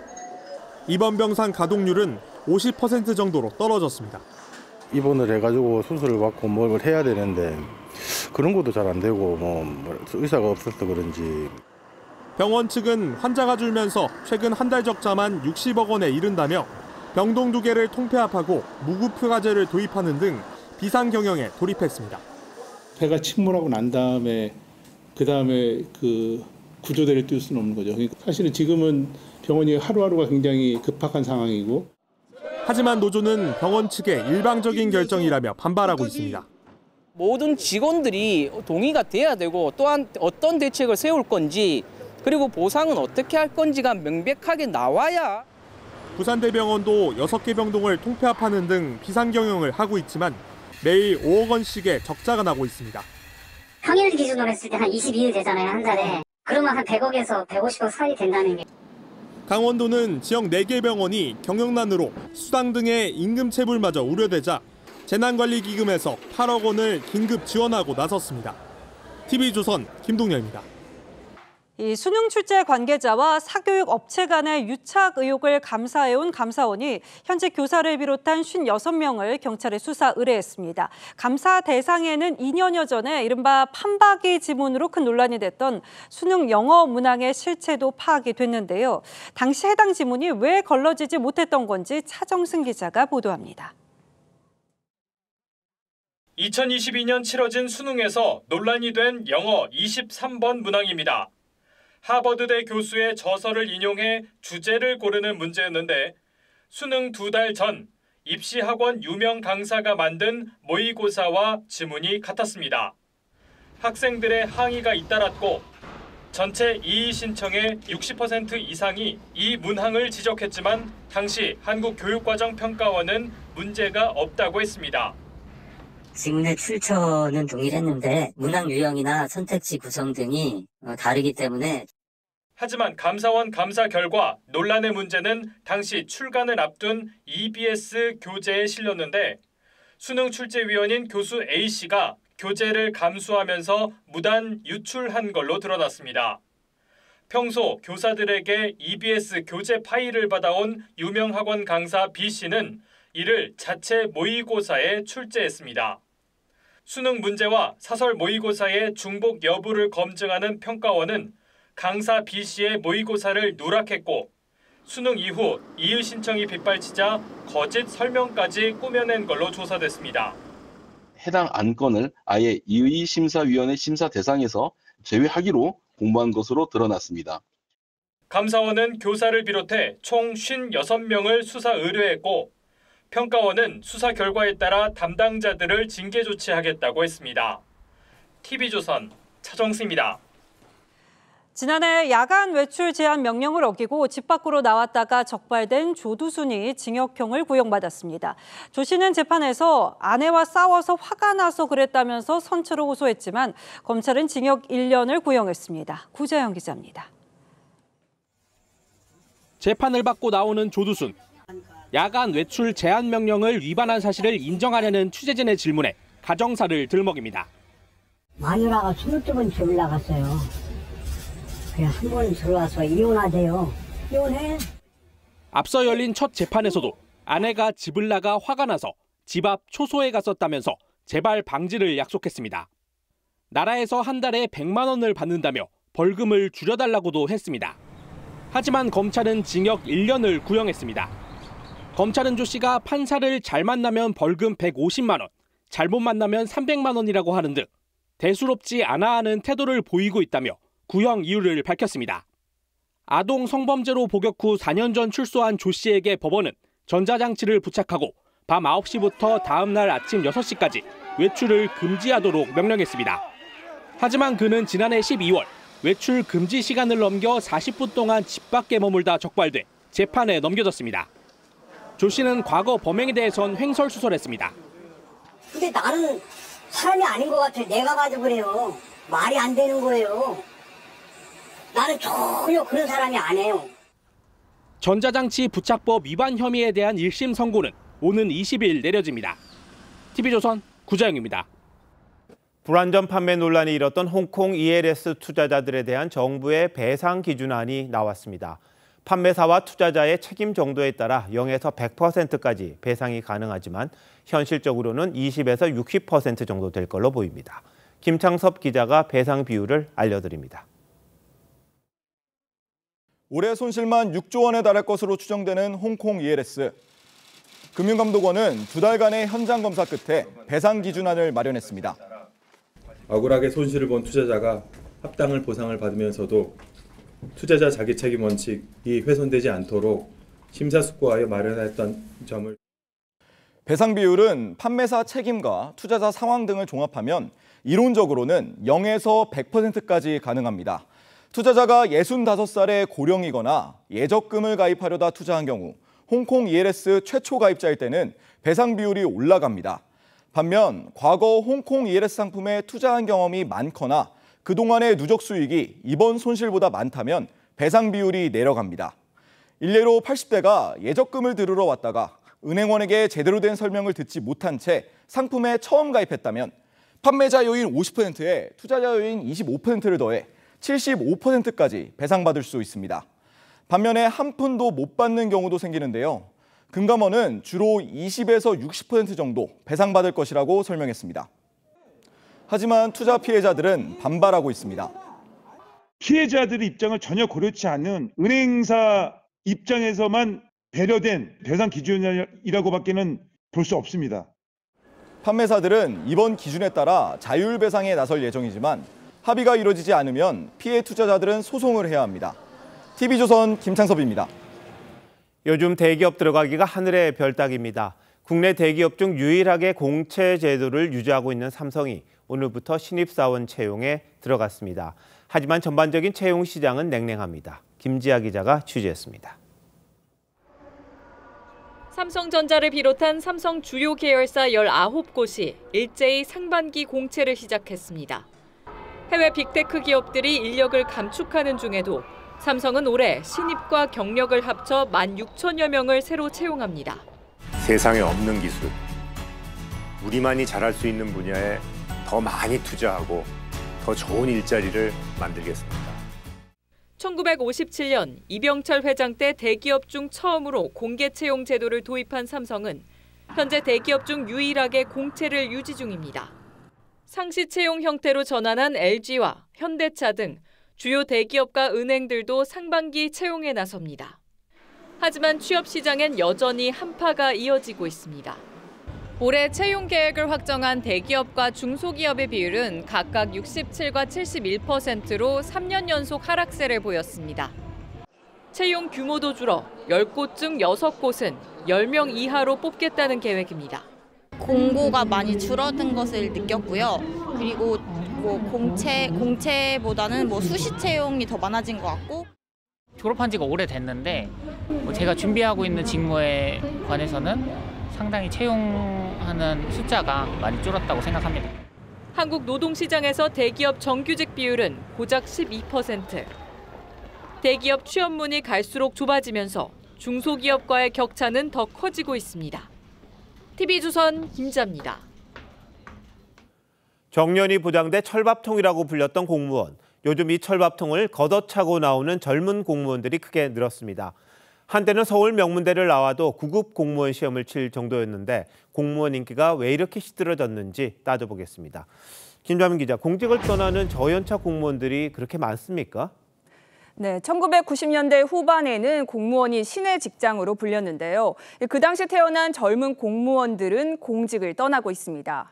입원 병상 가동률은 50% 정도로 떨어졌습니다. 입원을 해가지고 수술을 받고 뭘 해야 되는데 그런 것도 잘 안 되고 의사가 없어서 그런지. 병원 측은 환자가 줄면서 최근 한 달 적자만 60억 원에 이른다며 병동 2개를 통폐합하고 무급휴가제를 도입하는 등 비상 경영에 돌입했습니다. 폐가 침몰하고 난 다음에 그 구조대를 뛸 수는 없는 거죠. 그러니까 사실은 지금은 병원이 하루하루가 굉장히 급박한 상황이고. 하지만 노조는 병원 측의 일방적인 결정이라며 반발하고 있습니다. 모든 직원들이 동의가 돼야 되고 또한 어떤 대책을 세울 건지 그리고 보상은 어떻게 할 건지가 명백하게 나와야. 부산대병원도 6개 병동을 통폐합하는 등 비상 경영을 하고 있지만 매일 5억 원씩의 적자가 나고 있습니다. 평일 기준으로 했을 때 한 22일 되잖아요, 한 달에. 그러면 한 100억에서 150억 사이 된다는 게. 강원도는 지역 4개 병원이 경영난으로 수당 등의 임금체불마저 우려되자 재난관리기금에서 8억 원을 긴급 지원하고 나섰습니다. TV조선 김동열입니다. 이 수능 출제 관계자와 사교육 업체 간의 유착 의혹을 감사해온 감사원이 현재 교사를 비롯한 56명을 경찰에 수사 의뢰했습니다. 감사 대상에는 2년여 전에 이른바 판박이 지문으로 큰 논란이 됐던 수능 영어 문항의 실체도 파악이 됐는데요. 당시 해당 지문이 왜 걸러지지 못했던 건지 차정승 기자가 보도합니다. 2022년 치러진 수능에서 논란이 된 영어 23번 문항입니다. 하버드대 교수의 저서를 인용해 주제를 고르는 문제였는데 수능 2달 전 입시학원 유명 강사가 만든 모의고사와 지문이 같았습니다. 학생들의 항의가 잇따랐고 전체 이의 신청의 60% 이상이 이 문항을 지적했지만 당시 한국교육과정평가원은 문제가 없다고 했습니다. 지문의 출처는 동일했는데 문항 유형이나 선택지 구성 등이 다르기 때문에. 하지만 감사원 감사 결과 논란의 문제는 당시 출간을 앞둔 EBS 교재에 실렸는데 수능 출제위원인 교수 A씨가 교재를 감수하면서 무단 유출한 걸로 드러났습니다. 평소 교사들에게 EBS 교재 파일을 받아온 유명 학원 강사 B씨는 이를 자체 모의고사에 출제했습니다. 수능 문제와 사설 모의고사의 중복 여부를 검증하는 평가원은 강사 B씨의 모의고사를 누락했고 수능 이후 이의 신청이 빗발치자 거짓 설명까지 꾸며낸 걸로 조사됐습니다. 해당 안건을 아예 이의심사위원회 심사 대상에서 제외하기로 공모한 것으로 드러났습니다. 감사원은 교사를 비롯해 총 56명을 수사 의뢰했고 평가원은 수사 결과에 따라 담당자들을 징계 조치하겠다고 했습니다. TV조선 차정수입니다. 지난해 야간 외출 제한 명령을 어기고 집 밖으로 나왔다가 적발된 조두순이 징역형을 구형받았습니다. 조 씨는 재판에서 아내와 싸워서 화가 나서 그랬다면서 선처로 호소했지만 검찰은 징역 1년을 구형했습니다. 구자영 기자입니다. 재판을 받고 나오는 조두순. 야간 외출 제한 명령을 위반한 사실을 인정하냐는 취재진의 질문에 가정사를 들먹입니다. 마누라가 22번 집을 나갔어요. 그냥 한 번 들어와서 이혼하세요. 이혼해. 앞서 열린 첫 재판에서도 아내가 집을 나가 화가 나서 집 앞 초소에 갔었다면서 재발 방지를 약속했습니다. 나라에서 한 달에 100만 원을 받는다며 벌금을 줄여달라고도 했습니다. 하지만 검찰은 징역 1년을 구형했습니다. 검찰은 조 씨가 판사를 잘 만나면 벌금 150만 원, 잘못 만나면 300만 원이라고 하는 등 대수롭지 않아 하는 태도를 보이고 있다며 구형 이유를 밝혔습니다. 아동 성범죄로 복역 후 4년 전 출소한 조 씨에게 법원은 전자장치를 부착하고 밤 9시부터 다음 날 아침 6시까지 외출을 금지하도록 명령했습니다. 하지만 그는 지난해 12월 외출 금지 시간을 넘겨 40분 동안 집 밖에 머물다 적발돼 재판에 넘겨졌습니다. 조 씨는 과거 범행에 대해선 횡설수설했습니다. 근데 나는 사람이 아닌 것 같아. 내가 가지고 그래요. 말이 안 되는 거예요. 나는 전혀 그런 사람이 아니에요. 전자장치 부착법 위반 혐의에 대한 1심 선고는 오는 20일 내려집니다. TV조선 구자영입니다. 불완전 판매 논란이 일었던 홍콩 ELS 투자자들에 대한 정부의 배상 기준안이 나왔습니다. 판매사와 투자자의 책임 정도에 따라 0에서 100%까지 배상이 가능하지만 현실적으로는 20에서 60% 정도 될 걸로 보입니다. 김창섭 기자가 배상 비율을 알려드립니다. 올해 손실만 6조 원에 달할 것으로 추정되는 홍콩 ELS. 금융감독원은 2달간의 현장 검사 끝에 배상 기준안을 마련했습니다. 억울하게 손실을 본 투자자가 합당한 보상을 받으면서도 투자자 자기책임 원칙이 훼손되지 않도록 심사숙고하여 마련했던 점을. 배상 비율은 판매사 책임과 투자자 상황 등을 종합하면 이론적으로는 0에서 100%까지 가능합니다. 투자자가 65살의 고령이거나 예적금을 가입하려다 투자한 경우 홍콩 ELS 최초 가입자일 때는 배상 비율이 올라갑니다. 반면 과거 홍콩 ELS 상품에 투자한 경험이 많거나 그동안의 누적 수익이 이번 손실보다 많다면 배상 비율이 내려갑니다. 일례로 80대가 예적금을 들으러 왔다가 은행원에게 제대로 된 설명을 듣지 못한 채 상품에 처음 가입했다면 판매자 요인 50%에 투자자 요인 25%를 더해 75%까지 배상받을 수 있습니다. 반면에 한 푼도 못 받는 경우도 생기는데요. 금감원은 주로 20에서 60% 정도 배상받을 것이라고 설명했습니다. 하지만 투자 피해자들은 반발하고 있습니다. 피해자들의 입장을 전혀 고려치 않은 은행사 입장에서만 배려된 배상 기준이라고밖에는 볼 수 없습니다. 판매사들은 이번 기준에 따라 자율 배상에 나설 예정이지만 합의가 이루어지지 않으면 피해 투자자들은 소송을 해야 합니다. TV조선 김창섭입니다. 요즘 대기업 들어가기가 하늘의 별 따기입니다. 국내 대기업 중 유일하게 공채 제도를 유지하고 있는 삼성이 오늘부터 신입사원 채용에 들어갔습니다. 하지만 전반적인 채용 시장은 냉랭합니다. 김지아 기자가 취재했습니다. 삼성전자를 비롯한 삼성 주요 계열사 19곳이 일제히 상반기 공채를 시작했습니다. 해외 빅테크 기업들이 인력을 감축하는 중에도 삼성은 올해 신입과 경력을 합쳐 16,000여 명을 새로 채용합니다. 세상에 없는 기술, 우리만이 잘할 수 있는 분야에 더 많이 투자하고 더 좋은 일자리를 만들겠습니다. 1957년 이병철 회장 때 대기업 중 처음으로 공개 채용 제도를 도입한 삼성은 현재 대기업 중 유일하게 공채를 유지 중입니다. 상시 채용 형태로 전환한 LG와 현대차 등 주요 대기업과 은행들도 상반기 채용에 나섭니다. 하지만 취업 시장엔 여전히 한파가 이어지고 있습니다. 올해 채용 계획을 확정한 대기업과 중소기업의 비율은 각각 67과 71%로 3년 연속 하락세를 보였습니다. 채용 규모도 줄어 10곳 중 6곳은 10명 이하로 뽑겠다는 계획입니다. 공고가 많이 줄어든 것을 느꼈고요. 그리고 공채보다는 수시 채용이 더 많아진 것 같고. 졸업한 지가 오래됐는데 제가 준비하고 있는 직무에 관해서는 상당히 채용하는 숫자가 많이 줄었다고 생각합니다. 한국 노동시장에서 대기업 정규직 비율은 고작 12%. 대기업 취업문이 갈수록 좁아지면서 중소기업과의 격차는 더 커지고 있습니다. TV조선 김지아입니다. 정년이 보장돼 철밥통이라고 불렸던 공무원. 요즘 이 철밥통을 걷어차고 나오는 젊은 공무원들이 크게 늘었습니다. 한때는 서울 명문대를 나와도 구급 공무원 시험을 칠 정도였는데 공무원 인기가 왜 이렇게 시들어졌는지 따져보겠습니다. 김좌민 기자, 공직을 떠나는 저연차 공무원들이 그렇게 많습니까? 네, 1990년대 후반에는 공무원이 신의 직장으로 불렸는데요. 그 당시 태어난 젊은 공무원들은 공직을 떠나고 있습니다.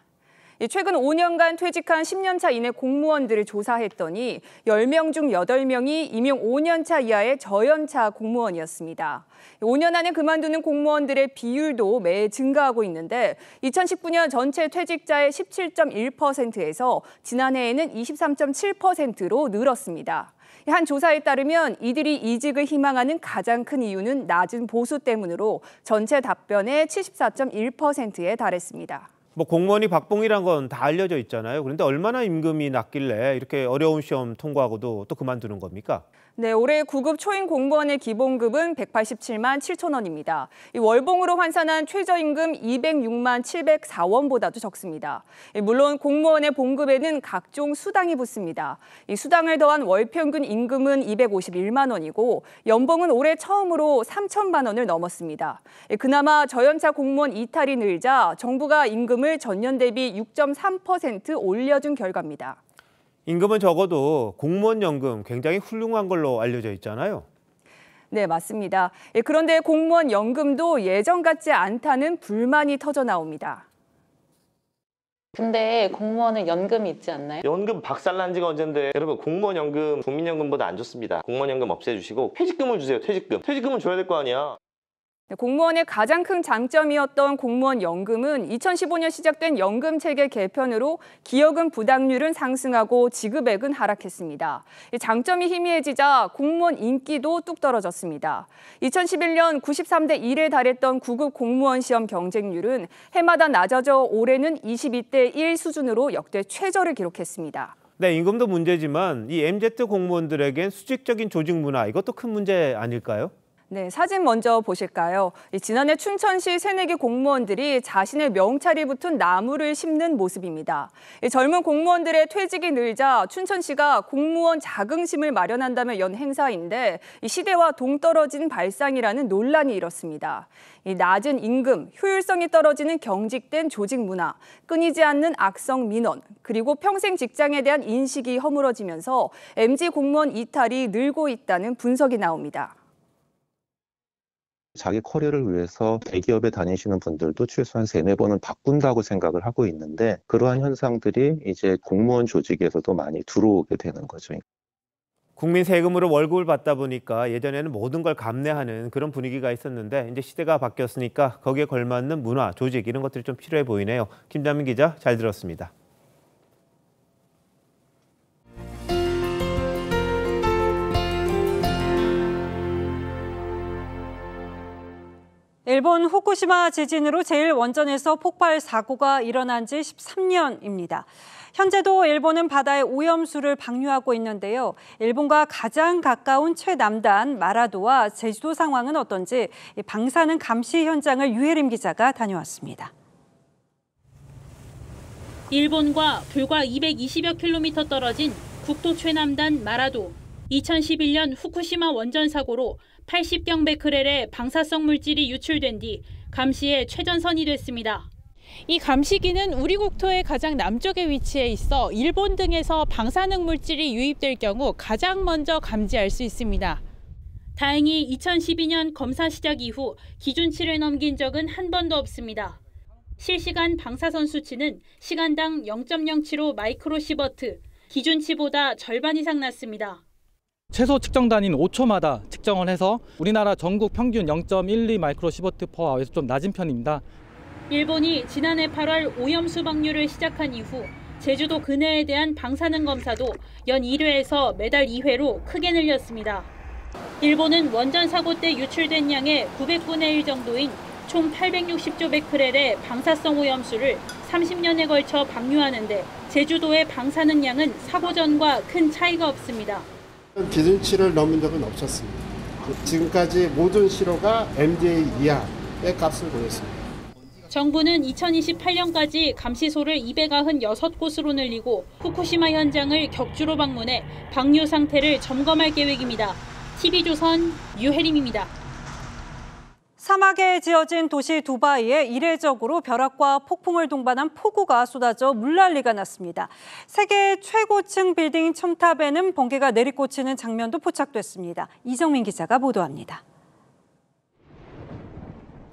최근 5년간 퇴직한 10년차 이내 공무원들을 조사했더니 10명 중 8명이 임용 5년차 이하의 저연차 공무원이었습니다. 5년 안에 그만두는 공무원들의 비율도 매 증가하고 있는데 2019년 전체 퇴직자의 17.1%에서 지난해에는 23.7%로 늘었습니다. 한 조사에 따르면 이들이 이직을 희망하는 가장 큰 이유는 낮은 보수 때문으로 전체 답변의 74.1%에 달했습니다. 공무원이 박봉이란 건 다 알려져 있잖아요. 그런데 얼마나 임금이 낮길래 이렇게 어려운 시험 통과하고도 또 그만두는 겁니까? 네, 올해 9급 초임 공무원의 기본급은 187만 7천 원입니다. 월봉으로 환산한 최저임금 206만 704원보다도 적습니다. 물론 공무원의 봉급에는 각종 수당이 붙습니다. 이 수당을 더한 월평균 임금은 251만 원이고 연봉은 올해 처음으로 3천만 원을 넘었습니다. 그나마 저연차 공무원 이탈이 늘자 정부가 임금을 전년 대비 6.3% 올려준 결과입니다. 임금은 적어도 공무원 연금 굉장히 훌륭한 걸로 알려져 있잖아요. 네, 맞습니다. 그런데 공무원 연금도 예전 같지 않다는 불만이 터져 나옵니다. 근데 공무원은 연금이 있지 않나요? 연금 박살난 지가 언젠데 여러분 공무원 연금 국민연금보다 안 좋습니다. 공무원 연금 없애주시고 퇴직금을 주세요. 퇴직금은 줘야 될 거 아니야. 공무원의 가장 큰 장점이었던 공무원 연금은 2015년 시작된 연금 체계 개편으로 기여금 부담률은 상승하고 지급액은 하락했습니다. 장점이 희미해지자 공무원 인기도 뚝 떨어졌습니다. 2011년 93대 1에 달했던 9급 공무원 시험 경쟁률은 해마다 낮아져 올해는 22대 1 수준으로 역대 최저를 기록했습니다. 네, 임금도 문제지만 이 MZ 공무원들에겐 수직적인 조직 문화, 이것도 큰 문제 아닐까요? 네, 사진 먼저 보실까요? 지난해 춘천시 새내기 공무원들이 자신의 명찰이 붙은 나무를 심는 모습입니다. 젊은 공무원들의 퇴직이 늘자 춘천시가 공무원 자긍심을 마련한다며 연 행사인데 시대와 동떨어진 발상이라는 논란이 일었습니다. 낮은 임금, 효율성이 떨어지는 경직된 조직 문화, 끊이지 않는 악성 민원, 그리고 평생 직장에 대한 인식이 허물어지면서 MZ 공무원 이탈이 늘고 있다는 분석이 나옵니다. 자기 커리어를 위해서 대기업에 다니시는 분들도 최소한 3-4번은 바꾼다고 생각을 하고 있는데 그러한 현상들이 이제 공무원 조직에서도 많이 들어오게 되는 거죠. 국민 세금으로 월급을 받다 보니까 예전에는 모든 걸 감내하는 그런 분위기가 있었는데 이제 시대가 바뀌었으니까 거기에 걸맞는 문화, 조직 이런 것들이 좀 필요해 보이네요. 김자민 기자 잘 들었습니다. 일본 후쿠시마 지진으로 제1원전에서 폭발 사고가 일어난 지 13년입니다. 현재도 일본은 바다에 오염수를 방류하고 있는데요. 일본과 가장 가까운 최남단 마라도와 제주도 상황은 어떤지 방사능 감시 현장을 유혜림 기자가 다녀왔습니다. 일본과 불과 220여 킬로미터 떨어진 국토 최남단 마라도. 2011년 후쿠시마 원전 사고로 80경베크렐의 방사성 물질이 유출된 뒤 감시에 최전선이 됐습니다. 이 감시기는 우리 국토의 가장 남쪽에 위치해 있어 일본 등에서 방사능 물질이 유입될 경우 가장 먼저 감지할 수 있습니다. 다행히 2012년 검사 시작 이후 기준치를 넘긴 적은 한 번도 없습니다. 실시간 방사선 수치는 시간당 0.07호 마이크로시버트, 기준치보다 절반 이상 낮습니다. 최소 측정 단위는 5초마다 측정을 해서 우리나라 전국 평균 0.12 마이크로시버트 퍼 아워에서 좀 낮은 편입니다. 일본이 지난해 8월 오염수 방류를 시작한 이후 제주도 근해에 대한 방사능 검사도 연 1회에서 매달 2회로 크게 늘렸습니다. 일본은 원전 사고 때 유출된 양의 900분의 1 정도인 총 860조 베크렐의 방사성 오염수를 30년에 걸쳐 방류하는데 제주도의 방사능 양은 사고 전과 큰 차이가 없습니다. 기준치를 넘은 적은 없었습니다. 지금까지 모든 시로가 MDA 이하의 값을 보였습니다. 정부는 2028년까지 감시소를 296곳으로 늘리고 후쿠시마 현장을 격주로 방문해 방류 상태를 점검할 계획입니다. TV조선 유혜림입니다. 사막에 지어진 도시 두바이에 이례적으로 벼락과 폭풍을 동반한 폭우가 쏟아져 물난리가 났습니다. 세계 최고층 빌딩 첨탑에는 번개가 내리꽂히는 장면도 포착됐습니다. 이정민 기자가 보도합니다.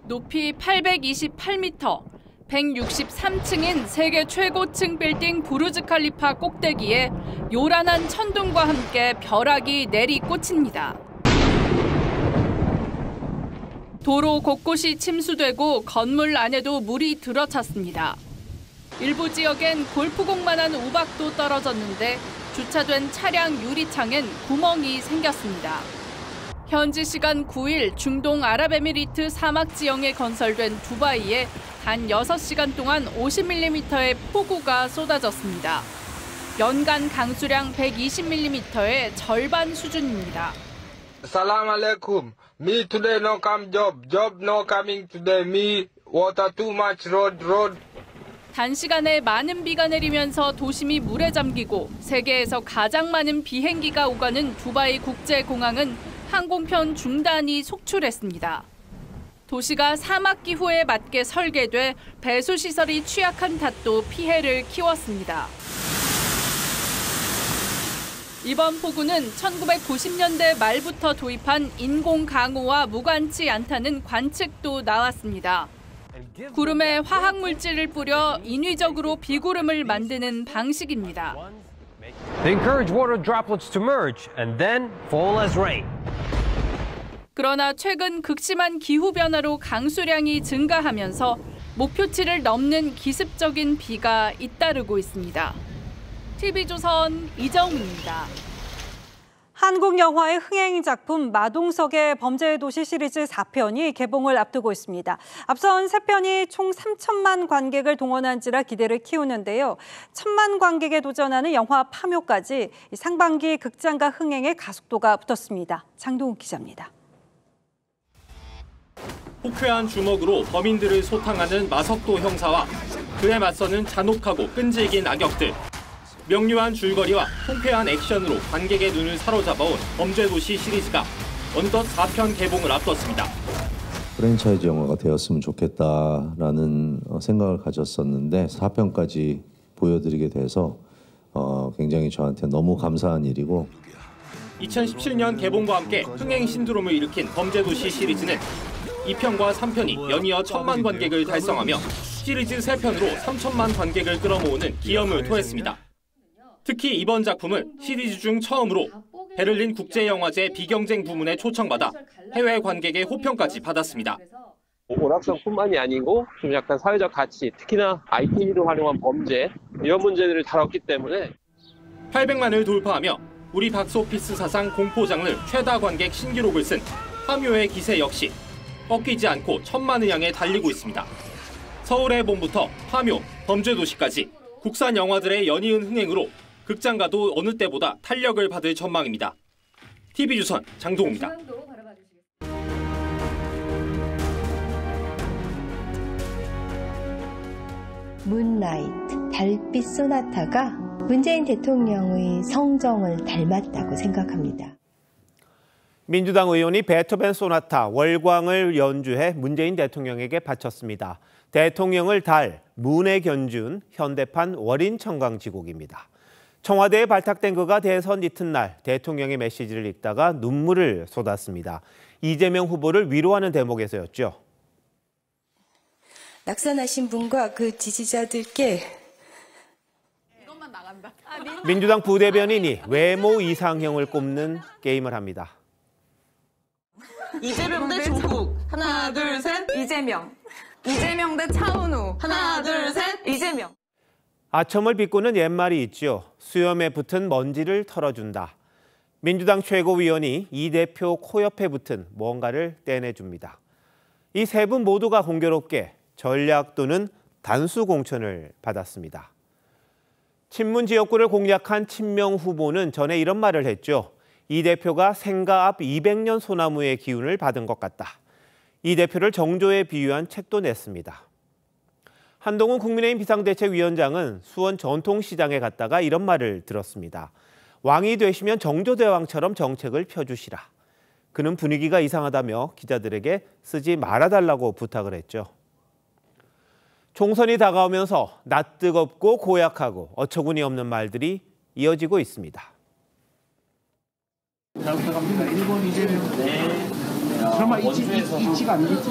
높이 828m, 163층인 세계 최고층 빌딩 부르즈 칼리파 꼭대기에 요란한 천둥과 함께 벼락이 내리꽂힙니다. 도로 곳곳이 침수되고 건물 안에도 물이 들어찼습니다. 일부 지역엔 골프공만한 우박도 떨어졌는데 주차된 차량 유리창엔 구멍이 생겼습니다. 현지 시간 9일 중동 아랍에미리트 사막 지형에 건설된 두바이에 단 6시간 동안 50mm의 폭우가 쏟아졌습니다. 연간 강수량 120mm의 절반 수준입니다. Salam alaikum. Me today no come job no coming today. Me water too much road. 단시간에 많은 비가 내리면서 도심이 물에 잠기고 세계에서 가장 많은 비행기가 오가는 두바이 국제공항은 항공편 중단이 속출했습니다. 도시가 사막 기후에 맞게 설계돼 배수 시설이 취약한 탓도 피해를 키웠습니다. 이번 폭우는 1990년대 말부터 도입한 인공 강우와 무관치 않다는 관측도 나왔습니다. 구름에 화학물질을 뿌려 인위적으로 비구름을 만드는 방식입니다. They encourage water droplets to merge and then fall as rain. 그러나 최근 극심한 기후 변화로 강수량이 증가하면서 목표치를 넘는 기습적인 비가 잇따르고 있습니다. TV조선 이정우입니다. 한국 영화의 흥행 작품 마동석의 범죄의 도시 시리즈 4편이 개봉을 앞두고 있습니다. 앞선 3편이 총 3천만 관객을 동원한지라 기대를 키우는데요. 1,000만 관객에 도전하는 영화 파묘까지 상반기 극장가 흥행에 가속도가 붙었습니다. 장동욱 기자입니다. 호쾌한 주먹으로 범인들을 소탕하는 마석도 형사와 그에 맞서는 잔혹하고 끈질긴 악역들. 명료한 줄거리와 통쾌한 액션으로 관객의 눈을 사로잡아온 범죄도시 시리즈가 어느덧 4편 개봉을 앞뒀습니다. 프랜차이즈 영화가 되었으면 좋겠다라는 생각을 가졌었는데 4편까지 보여드리게 돼서 굉장히 저한테 너무 감사한 일이고 2017년 개봉과 함께 흥행 신드롬을 일으킨 범죄도시 시리즈는 2편과 3편이 연이어 1,000만 관객을 달성하며 시리즈 3편으로 3천만 관객을 끌어모으는 기염을 토했습니다. 특히 이번 작품은 시리즈 중 처음으로 베를린 국제영화제 비경쟁 부문에 초청받아 해외 관객의 호평까지 받았습니다. 오락성뿐만이 아니고 좀 약간 사회적 가치, 특히나 IT를 활용한 범죄 이런 문제들을 다뤘기 때문에 800만을 돌파하며 우리 박스오피스 사상 공포 장르 최다 관객 신기록을 쓴 파묘의 기세 역시 꺾이지 않고 1,000만을 향해 달리고 있습니다. 서울의 봄부터 파묘, 범죄도시까지 국산 영화들의 연이은 흥행으로 극장가도 어느 때보다 탄력을 받을 전망입니다. TV조선 장동우입니다. 문라이트, 달빛 소나타가 문재인 대통령의 성정을 닮았다고 생각합니다. 민주당 의원이 베토벤 소나타 월광을 연주해 문재인 대통령에게 바쳤습니다. 대통령을 달, 문에 견준 현대판 월인 청강지곡입니다. 청와대에 발탁된 그가 대선 이튿날 대통령의 메시지를 읽다가 눈물을 쏟았습니다. 이재명 후보를 위로하는 대목에서였죠. 낙선하신 분과 그 지지자들께 민주당 부대변인이 외모 이상형을 꼽는 게임을 합니다. 이재명 대 조국. 하나, 둘, 셋. 이재명. 이재명 대 차은우. 하나, 둘, 셋. 이재명. 아첨을 비꼬는 옛말이 있죠. 수염에 붙은 먼지를 털어준다. 민주당 최고위원이 이 대표 코옆에 붙은 뭔가를 떼내줍니다. 이 세 분 모두가 공교롭게 전략 또는 단수 공천을 받았습니다. 친문 지역구를 공략한 친명 후보는 전에 이런 말을 했죠. 이 대표가 생가 앞 200년 소나무의 기운을 받은 것 같다. 이 대표를 정조에 비유한 책도 냈습니다. 한동훈 국민의힘 비상대책위원장은 수원 전통시장에 갔다가 이런 말을 들었습니다. 왕이 되시면 정조대왕처럼 정책을 펴주시라. 그는 분위기가 이상하다며 기자들에게 쓰지 말아달라고 부탁을 했죠. 총선이 다가오면서 낯뜨겁고 고약하고 어처구니 없는 말들이 이어지고 있습니다. 설마 이치가 아니겠지?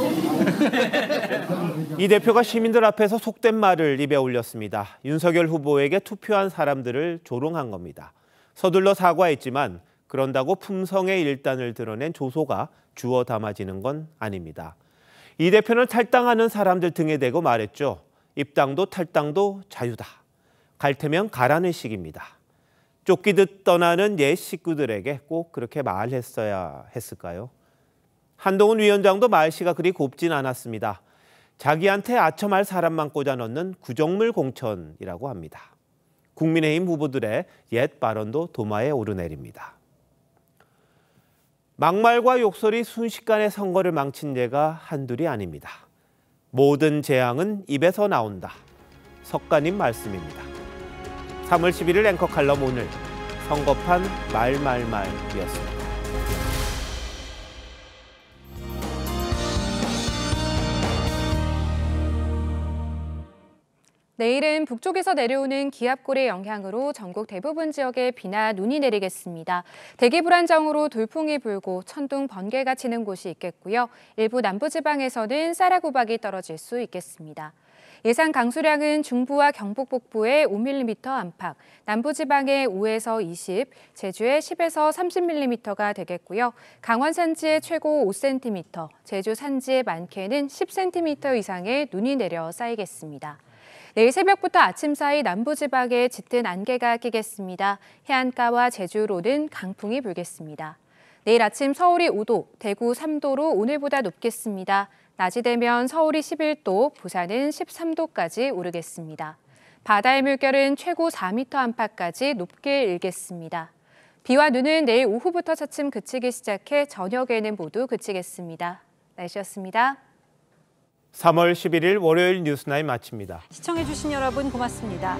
이 대표가 시민들 앞에서 속된 말을 입에 올렸습니다. 윤석열 후보에게 투표한 사람들을 조롱한 겁니다. 서둘러 사과했지만 그런다고 품성의 일단을 드러낸 조소가 주워 담아지는 건 아닙니다. 이 대표는 탈당하는 사람들 등에 대고 말했죠. 입당도 탈당도 자유다. 갈 테면 가라는 식입니다. 쫓기듯 떠나는 옛 식구들에게 꼭 그렇게 말했어야 했을까요? 한동훈 위원장도 말씨가 그리 곱진 않았습니다. 자기한테 아첨할 사람만 꽂아 넣는 구정물 공천이라고 합니다. 국민의힘 후보들의 옛 발언도 도마에 오르내립니다. 막말과 욕설이 순식간에 선거를 망친 예가 한둘이 아닙니다. 모든 재앙은 입에서 나온다. 석가님 말씀입니다. 3월 11일 앵커 칼럼 오늘 선거판 말이었습니다. 내일은 북쪽에서 내려오는 기압골의 영향으로 전국 대부분 지역에 비나 눈이 내리겠습니다. 대기 불안정으로 돌풍이 불고 천둥, 번개가 치는 곳이 있겠고요. 일부 남부지방에서는 쌀아구박이 떨어질 수 있겠습니다. 예상 강수량은 중부와 경북 북부에 5mm 안팎, 남부지방에 5에서 20, 제주에 10에서 30mm가 되겠고요. 강원 산지에 최고 5cm, 제주 산지에 많게는 10cm 이상의 눈이 내려 쌓이겠습니다. 내일 새벽부터 아침 사이 남부지방에 짙은 안개가 끼겠습니다. 해안가와 제주로는 강풍이 불겠습니다. 내일 아침 서울이 5도, 대구 3도로 오늘보다 높겠습니다. 낮이 되면 서울이 11도, 부산은 13도까지 오르겠습니다. 바다의 물결은 최고 4m 안팎까지 높게 일겠습니다. 비와 눈은 내일 오후부터 차츰 그치기 시작해 저녁에는 모두 그치겠습니다. 날씨였습니다. 3월 11일 월요일 뉴스나인 마칩니다. 시청해주신 여러분 고맙습니다.